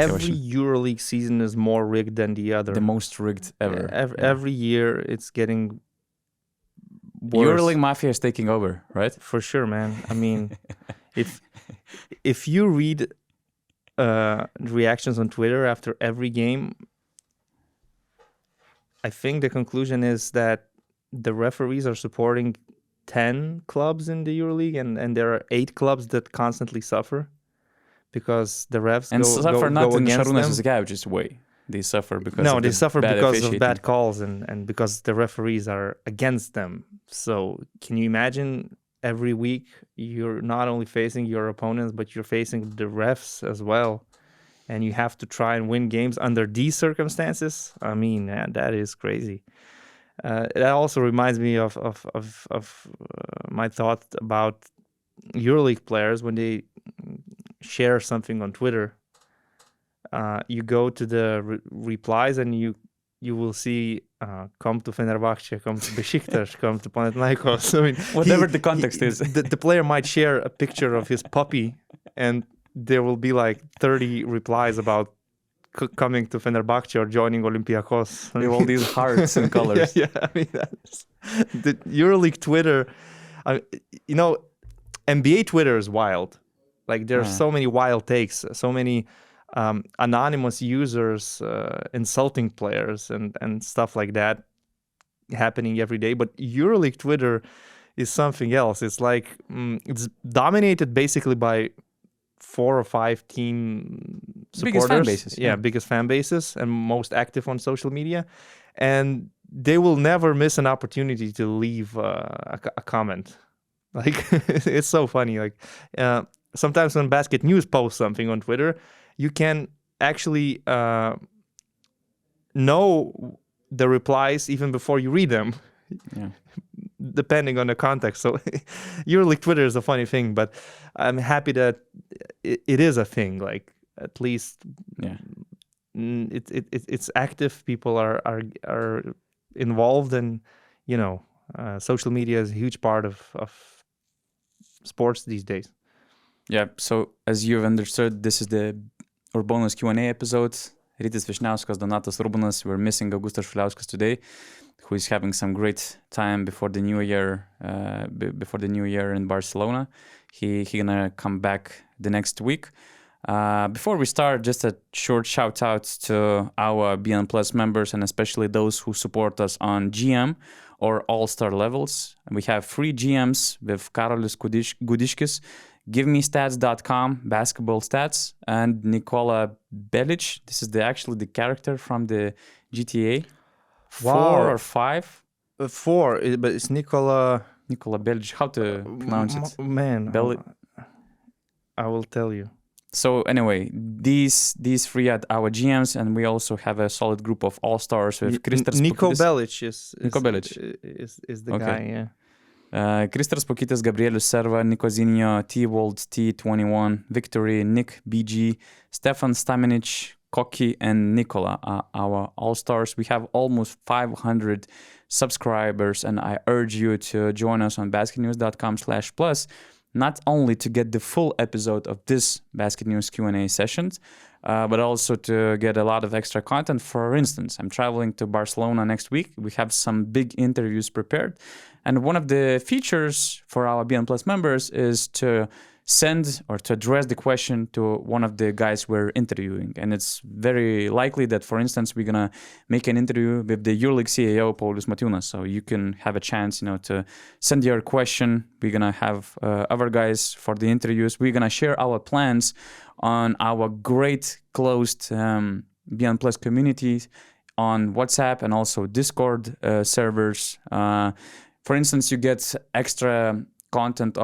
every EuroLeague season is more rigged than the other. The most rigged ever. Every year it's getting worse. EuroLeague Mafia is taking over, right? For sure, man. I mean, if you read reactions on Twitter after every game, I think the conclusion is that the referees are supporting 10 clubs in the EuroLeague, and there are 8 clubs that constantly suffer because the refs suffer not go in against Šarūnas them. Jasikevicius' way. They suffer because No, of they the suffer bad because officiating. of bad calls and because the referees are against them. So can you imagine every week you're not only facing your opponents, but you're facing the refs as well, and you have to try and win games under these circumstances? I mean, that is crazy. That also reminds me of my thought about EuroLeague players when they share something on Twitter. You go to the replies and you will see come to Fenerbahce, come to Besiktas, come to Panathinaikos. I mean, whatever the context is. The player might share a picture of his puppy, and there will be like 30 replies about coming to Fenerbahce or joining Olympiacos. With all these hearts and colors. Yeah, I mean, that's the EuroLeague Twitter. NBA Twitter is wild. Like, there are so many wild takes, so many anonymous users insulting players and stuff like that happening every day. But EuroLeague Twitter is something else. It's like it's dominated basically by 4 or 5 team supporters. Biggest fan bases. Yeah, biggest fan bases and most active on social media. And they will never miss an opportunity to leave a comment. Like, it's so funny. Like, sometimes when BasketNews posts something on Twitter, you can actually know the replies even before you read them. Yeah. Depending on the context. So EuroLeague Twitter is a funny thing, but I'm happy that it is a thing. Like, at least it's active. People are involved, and social media is a huge part of sports these days. Yeah. So as you've understood, this is the URBONUS Q&A episode. Rytis Vyšniauskas, Donatas Urbonas. We're missing Augustas Šuliauskas today, who is having some great time before the new year. Before the new year in Barcelona, he gonna come back the next week. Before we start, just a short shout out to our BN Plus members, and especially those who support us on GM or All-Star levels. And we have free GMs with Karolis Gudiškis, GiveMeStats.com, basketball stats, and Nikola Belic. This is actually the character from the GTA. Wow. 4 or 5? 4, but it's Nikola Belic. How to pronounce it? Man, I will tell you. So anyway, these 3 are our GMs, and we also have a solid group of all-stars with Kristas Niko Pokytis. Belic is the Okay. guy, yeah. Kristas Pokytis, Gabrielius Serva, Nico Zinio, T-Wold, T21, Victory, Nick, BG, Stefan Stamenic, Koki, and Nikola are our all-stars. We have almost 500 subscribers, and I urge you to join us on basketnews.com/plus, not only to get the full episode of this Basket News Q&A sessions, but also to get a lot of extra content. For instance, I'm traveling to Barcelona next week. We have some big interviews prepared. And one of the features for our BN Plus members is to send or to address the question to one of the guys we're interviewing. And it's very likely that, for instance, we're going to make an interview with the EuroLeague CEO, Paulius Matiūnas. So you can have a chance, to send your question. We're going to have other guys for the interviews. We're going to share our plans on our great closed BN Plus communities on WhatsApp and also Discord servers. For instance, you get extra content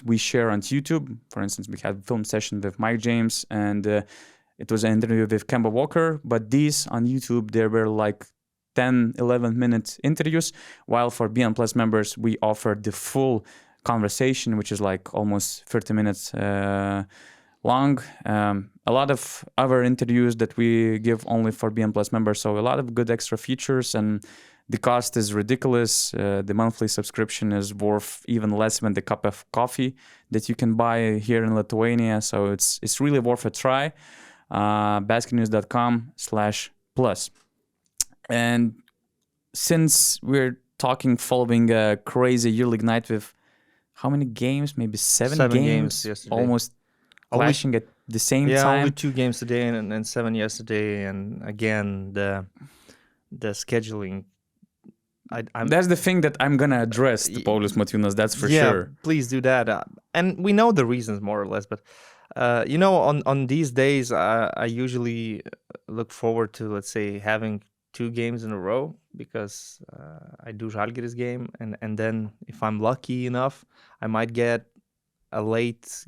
we share on YouTube. For instance, we had a film session with Mike James, and it was an interview with Kemba Walker. But these on YouTube, there were like 10, 11-minute interviews, while for BN Plus members, we offered the full conversation, which is like almost 30 minutes long. A lot of other interviews that we give only for BN Plus members, so a lot of good extra features, and the cost is ridiculous. The monthly subscription is worth even less than the cup of coffee that you can buy here in Lithuania. So it's really worth a try. basketnews.com/plus. And since we're following a crazy EuroLeague night with how many games? Maybe seven games yesterday. Almost clashing at the same time. Yeah, only 2 games today and 7 yesterday. And again, the scheduling. That's the thing that I'm gonna address to Paulius Motūnas, that's for yeah, sure. Please do that. And we know the reasons more or less, but on these days, I usually look forward to, let's say, having 2 games in a row, because I do Žalgiris game, and then if I'm lucky enough, I might get a late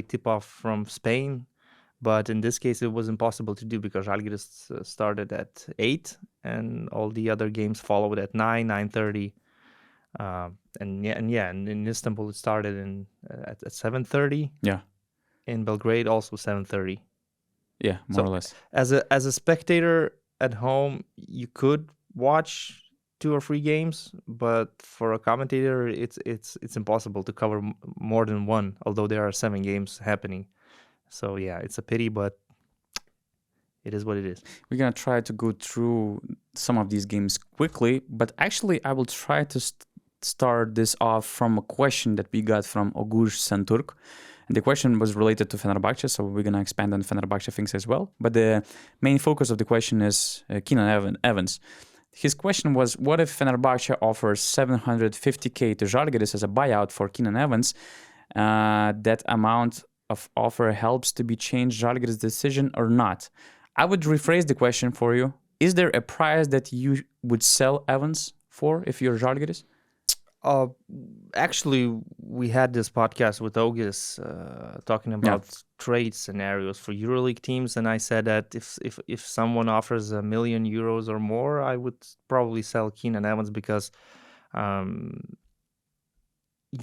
tip-off from Spain. But in this case, it was impossible to do because Žalgiris started at 8, and all the other games followed at 9, 9:30. And in Istanbul it started at 7:30. Yeah. In Belgrade also 7:30. Yeah, more or less. As a spectator at home, you could watch 2 or 3 games, but for a commentator, it's impossible to cover more than one. Although there are 7 games happening, so yeah, it's a pity, but it is what it is. We're gonna try to go through some of these games quickly, but actually, I will try to start this off from a question that we got from Ogush Santurk. And the question was related to Fenerbahce, so we're going to expand on Fenerbahce things as well. But the main focus of the question is Keenan Evans. His question was, what if Fenerbahce offers 750k to Žalgiris as a buyout for Keenan Evans? That amount of offer helps to be changed Žalgiris' decision or not? I would rephrase the question for you. Is there a price that you would sell Evans for if you're Žalgiris? Actually, we had this podcast with August talking about trade scenarios for EuroLeague teams, and I said that if someone offers €1 million or more, I would probably sell Keenan Evans, because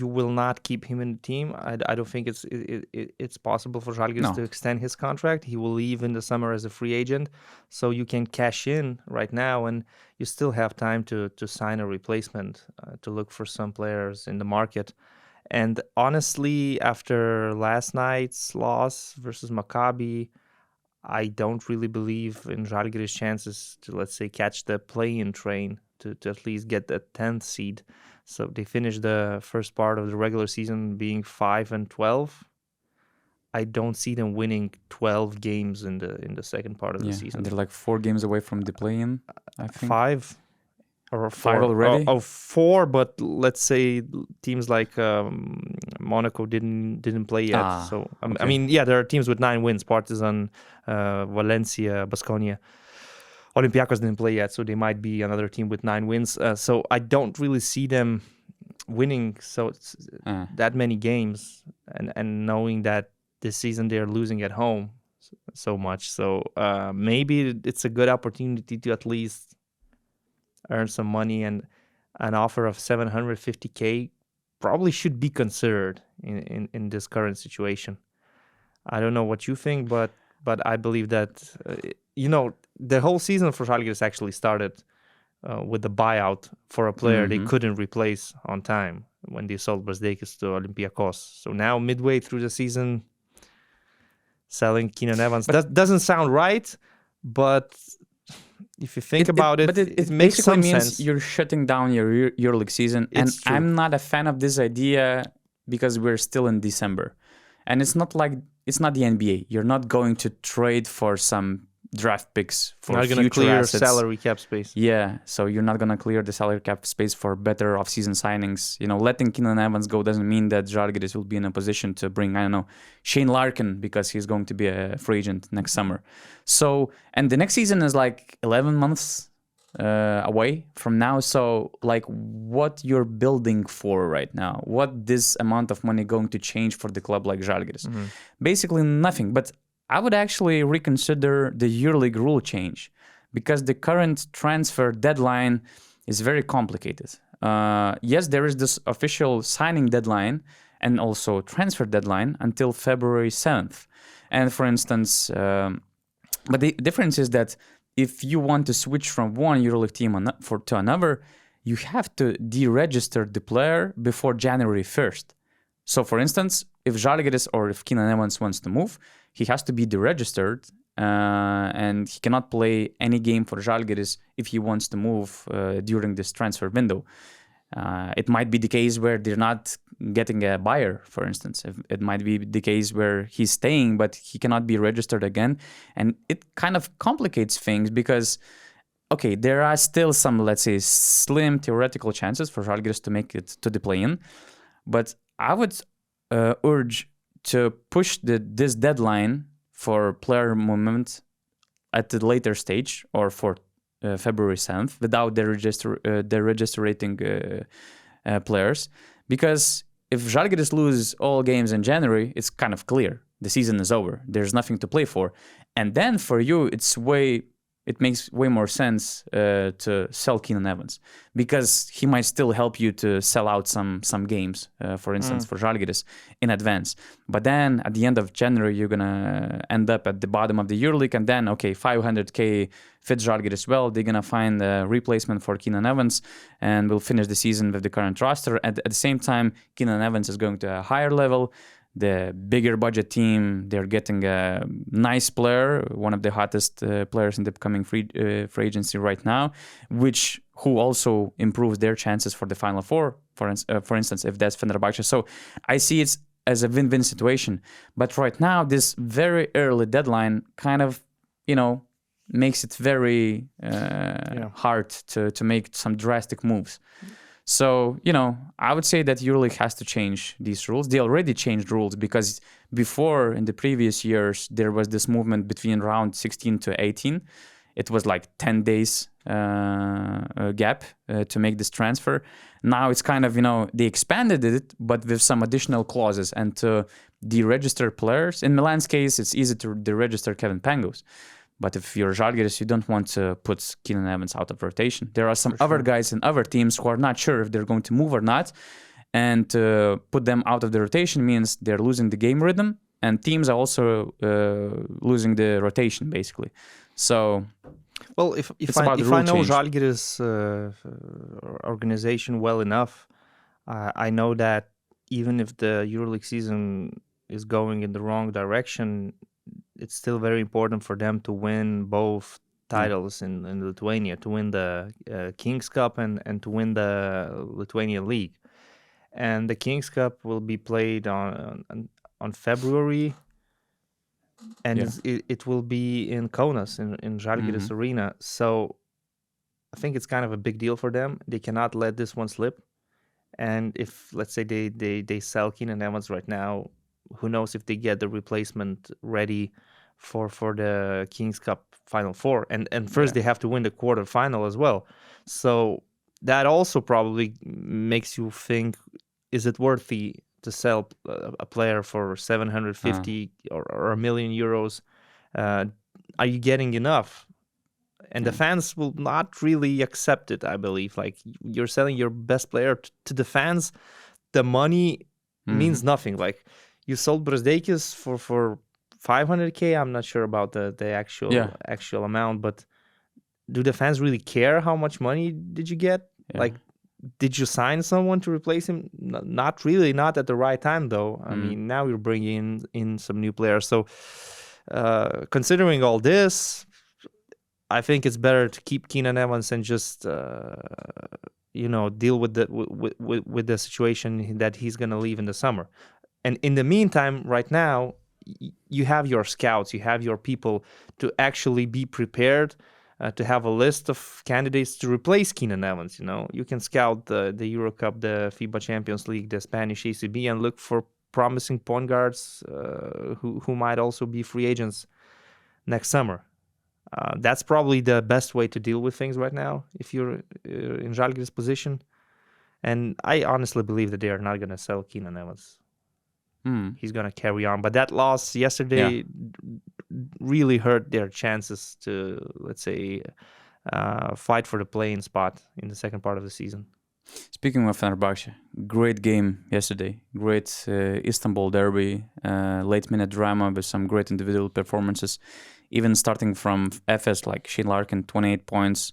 you will not keep him in the team. I don't think it's possible for Žalgiris to extend his contract. He will leave in the summer as a free agent, so you can cash in right now, and you still have time to sign a replacement, to look for some players in the market. And honestly, after last night's loss versus Maccabi, I don't really believe in Žalgiris' chances to, let's say, catch the play-in train to at least get the 10th seed. So they finished the first part of the regular season being 5-12. I don't see them winning 12 games in the second part of the season. And they're like 4 games away from the play-in, I think. 5 or 4 5 already? 4, but let's say teams like Monaco didn't play yet. So okay. I mean, there are teams with 9 wins: Partizan, Valencia, Baskonia. Olympiacos didn't play yet, so they might be another team with 9 wins. So I don't really see them winning that many games, and knowing that this season they're losing at home so much. So maybe it's a good opportunity to at least earn some money, and an offer of 750k probably should be considered in this current situation. I don't know what you think, but I believe that the whole season for Žalgiris actually started with the buyout for a player they couldn't replace on time when they sold Brazdeikis to Olympiacos. So now, midway through the season, selling Keenan Evans doesn't sound right, but if you think about it, it makes some sense. You're shutting down your EuroLeague season, and I'm not a fan of this idea because we're still in December, and it's not the NBA. You're not going to trade for some draft picks for future assets. You're not going to clear salary cap space. Yeah, so you're not going to clear the salary cap space for better off-season signings. Letting Keenan Evans go doesn't mean that Žalgiris will be in a position to bring, Shane Larkin, because he's going to be a free agent next summer. So, and the next season is like 11 months away from now. So, like, what you're building for right now? What this amount of money going to change for the club like Žalgiris? Basically nothing, but I would actually reconsider the EuroLeague rule change, because the current transfer deadline is very complicated. Yes, there is this official signing deadline and also transfer deadline until February 7th. And for instance, but the difference is that if you want to switch from one EuroLeague team to another, you have to deregister the player before January 1st. So for instance, if Žalgiris or if Keenan Evans wants to move, he has to be deregistered, and he cannot play any game for Žalgiris if he wants to move during this transfer window. It might be the case where they're not getting a buyer, for instance. It might be the case where he's staying, but he cannot be registered again. And it kind of complicates things because, okay, there are still some, let's say, slim theoretical chances for Žalgiris to make it to the play-in. But I would urge to push this deadline for player movement at the later stage, or for February 7th, without the registering players, because if Žalgiris loses all games in January, it's kind of clear the season is over. There's nothing to play for, and then for you, it makes way more sense to sell Keenan Evans, because he might still help you to sell out some games, for instance, for Žalgiris in advance. But then at the end of January, you're gonna end up at the bottom of the EuroLeague, and then 500k fits Žalgiris well. They're gonna find a replacement for Keenan Evans, and will finish the season with the current roster. At the same time, Keenan Evans is going to a higher level. The bigger budget team, they're getting a nice player, one of the hottest players in the upcoming free agency right now, who also improves their chances for the Final Four, for instance, if that's Fenerbahce. So I see it as a win-win situation. But right now, this very early deadline kind of, makes it very hard to make some drastic moves. So, I would say that EuroLeague has to change these rules. They already changed rules, because before, in the previous years, there was this movement between round 16 to 18. It was like 10 days gap to make this transfer. Now it's kind of, they expanded it, but with some additional clauses, and to deregister players. In Milan's case, it's easy to deregister Kevin Pangos. But if you're Žalgiris, you don't want to put Keenan Evans out of rotation. There are some other guys in other teams who are not sure if they're going to move or not. And to put them out of the rotation means they're losing the game rhythm. And teams are also losing the rotation, basically. So, well, if I know Žalgiris organization well enough, I know that even if the EuroLeague season is going in the wrong direction, it's still very important for them to win both titles in Lithuania, to win the Kings Cup and to win the Lithuanian League. And the Kings Cup will be played on February, and it will be in Kaunas, in Žalgiris Arena. So I think it's kind of a big deal for them. They cannot let this one slip. And if, let's say, they sell Keenan Evans right now, who knows if they get the replacement ready for the Kings Cup Final Four. And first they have to win the quarterfinal as well. So that also probably makes you think, is it worthy to sell a player for 750 or €1 million? Are you getting enough? And the fans will not really accept it, I believe. Like, you're selling your best player to the fans. The money means nothing. Like, you sold Brazdeikis for 500k. I'm not sure about the actual amount, but do the fans really care how much money did you get? Yeah. Like, did you sign someone to replace him? Not really, not at the right time, though. I mean, now you're bringing in some new players. So, considering all this, I think it's better to keep Keenan Evans and just deal with the situation that he's going to leave in the summer. And in the meantime, right now, you have your scouts, you have your people to actually be prepared to have a list of candidates to replace Keenan Evans. You can scout the Euro Cup, the FIBA Champions League, the Spanish ACB, and look for promising point guards who might also be free agents next summer. That's probably the best way to deal with things right now if you're in Žalgiris' position. And I honestly believe that they are not going to sell Keenan Evans. He's going to carry on. But that loss yesterday really hurt their chances to, let's say, fight for the play-in spot in the second part of the season. Speaking of Fenerbahce, great game yesterday. Great Istanbul derby, late-minute drama with some great individual performances. Even starting from FS, like Shane Larkin, 28 points.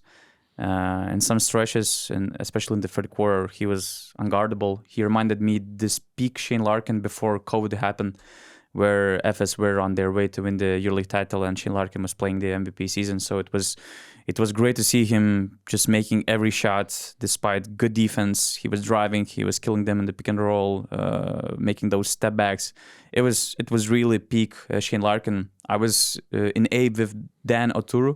In some stretches, and especially in the third quarter, he was unguardable. He reminded me this peak Shane Larkin before COVID happened, where FS were on their way to win the EuroLeague title, and Shane Larkin was playing the MVP season. So it was great to see him just making every shot despite good defense. He was driving, he was killing them in the pick and roll, making those step backs. It was really peak Shane Larkin. I was in Abe with Dan Oturu,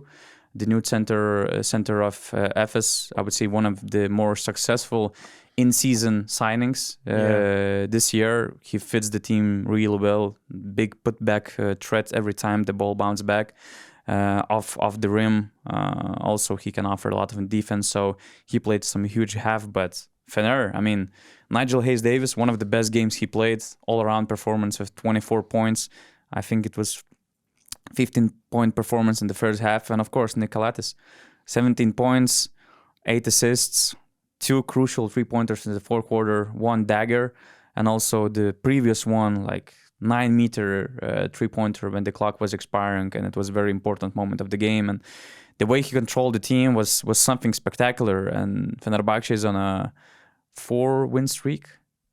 the new center of FS. I would say one of the more successful in-season signings this year. He fits the team really well. Big putback threat every time the ball bounces back off the rim. Also, he can offer a lot of defense. So he played some huge half. But Fener, I mean, Nigel Hayes-Davis, one of the best games he played. All-around performance with 24 points. I think it was 15-point performance in the first half. And of course, Nick Calathes, 17 points, 8 assists, 2 crucial 3-pointers in the fourth quarter, 1 dagger, and also the previous one, like 9-meter 3-pointer when the clock was expiring, and it was a very important moment of the game. And the way he controlled the team was something spectacular. And Fenerbahce is on a 4-win streak,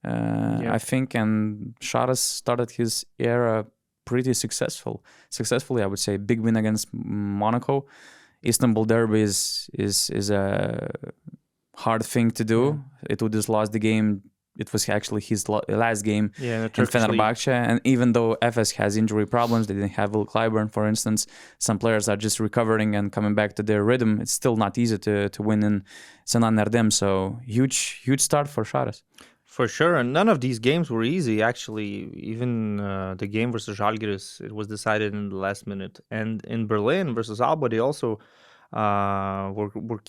I think, and Saras started his era pretty successfully, I would say. Big win against Monaco. Istanbul Derby is a hard thing to do. It would just lost the game. It was actually his last game in Fenerbahce. And even though FS has injury problems, they didn't have Will Clyburn, for instance. Some players are just recovering and coming back to their rhythm. It's still not easy to win in Senan Erdem. So huge start for Saras. For sure, and none of these games were easy, actually. Even the game versus Žalgiris, it was decided in the last minute. And in Berlin versus Alba, they also were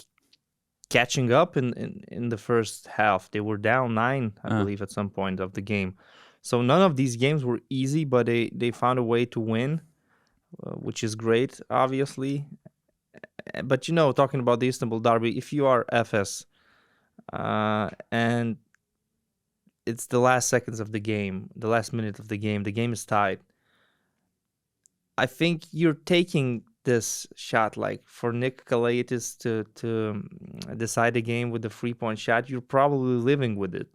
catching up in the first half. They were down 9, I believe, at some point of the game. So none of these games were easy, but they found a way to win, which is great, obviously. But, talking about the Istanbul Derby, if you are FS and it's the last seconds of the game, the last minute of the game is tied, I think you're taking this shot, like for Nick Calathes to decide the game with the 3-point shot, you're probably living with it,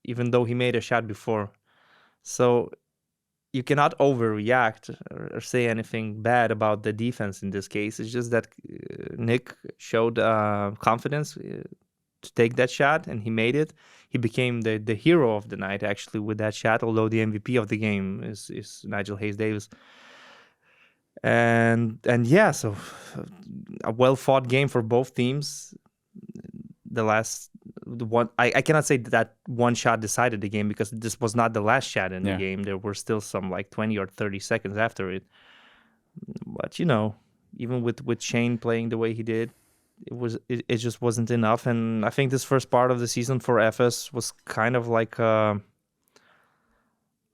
even though he made a shot before. So you cannot overreact or say anything bad about the defense in this case. It's just that Nick showed confidence to take that shot, and he made it. He became the hero of the night, actually, with that shot, although the MVP of the game is Nigel Hayes-Davis. And yeah, so a well-fought game for both teams. The one, I cannot say that one shot decided the game, because this was not the last shot in the game. There were still some like 20 or 30 seconds after it. But, even with Shane playing the way he did, it just wasn't enough. And I think this first part of the season for FS was kind of like a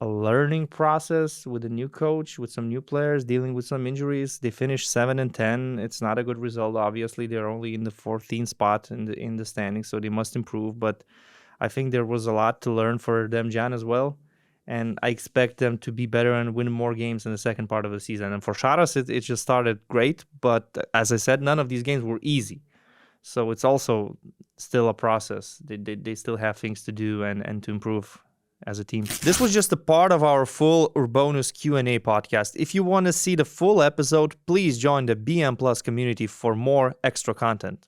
learning process with a new coach, with some new players, dealing with some injuries. They finished 7-10. It's not a good result, obviously. They're only in the 14th spot in the standings, so they must improve. But I think there was a lot to learn for them, Jan, as well. And I expect them to be better and win more games in the second part of the season. And for Saras, it just started great. But as I said, none of these games were easy. So it's also still a process. They still have things to do and to improve as a team. This was just a part of our full URBONUS Q&A podcast. If you want to see the full episode, please join the BM Plus community for more extra content.